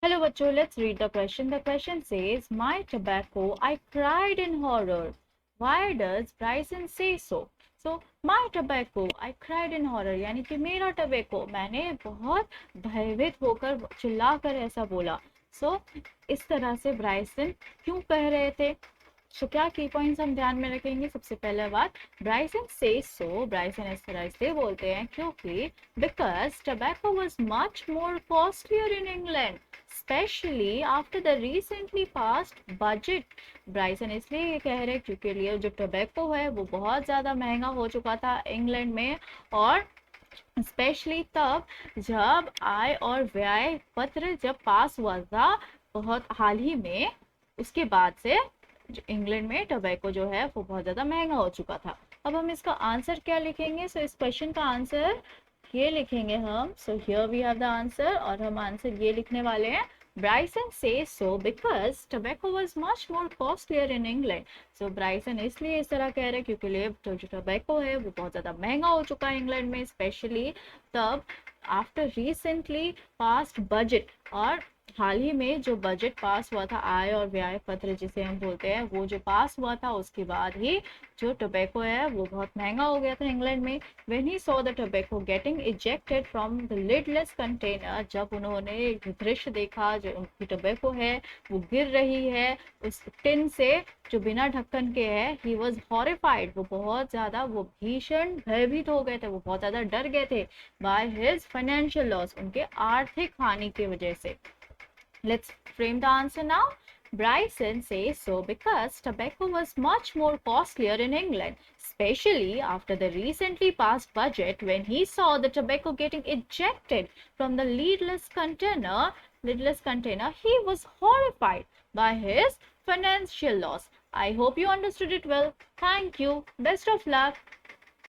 Hello, bachcho. Let's read the question. The question says, "My tobacco, I cried in horror. Why does Bryson say so?" So, my tobacco, I cried in horror. यानी कि मेरा tobacco, मैंने बहुत भयभीत होकर चिल्लाकर ऐसा बोला. So, इस तरह से ब्राइसन क्यों कह रहे थे? सो क्या की पॉइंट्स हम ध्यान में रखेंगे? सबसे पहला बात, ब्राइसन से सो, ब्राइसन इस तरह से बोलते हैं क्योंकि because tobacco was much more costlier in England specially after the recently passed budget. Bryson इसलिए ये कह रहे हैं क्योंकि लिए जो टबैको है वो बहुत ज़्यादा महंगा हो चुका था इंग्लैंड में, और स्पेशली तब जब आय और व्यय पत्र जब पास हुआ था बहुत हाल ही में, उसके बाद से इंग्लैंड में टोबैको जो है वो बहुत ज़्यादा महंगा हो चुका था. अब हम इसका आंसर क्या लिखेंगे? सो इस क्वेश्चन का आंसर ये लिखेंगे हम. So here we have the answer, और हम आंसर ये लिखने वाले हैं, Bryson says so because tobacco was much more costlier in England. So Bryson इसलिए इस तरह कह रहे हैं क्योंकि लिए जो टोबैको है वो बहुत ज़्यादा महंगा हो चुका है इंग्लैंड में, स्पेशली तब आफ्टर रिसेंटली पास्ट बजट, और हाल ही में जो बजट पास हुआ था, आय और व्यय पत्र जिसे हम बोलते हैं, वो जो पास हुआ था उसके बाद ही जो टोबैको है वो बहुत महंगा हो गया था इंग्लैंड में. When he saw the tobacco getting ejected from the lidless container, जब उन्होंने दृश्य देखा जो उनकी टोबैको है वो गिर रही है उस टिन से जो बिना ढक्कन के है, ही वॉज हॉरिफाइड, वो बहुत ज्यादा, वो भीषण भयभीत हो गए थे, वो बहुत ज्यादा डर गए थे, बाय हिज फाइनेंशियल लॉस, उनके आर्थिक हानि की वजह से. Let's frame the answer now. Bryson says so because tobacco was much more costlier in England, especially after the recently passed budget. When he saw the tobacco getting ejected from the lidless container, he was horrified by his financial loss. I hope you understood it well. Thank you. Best of luck.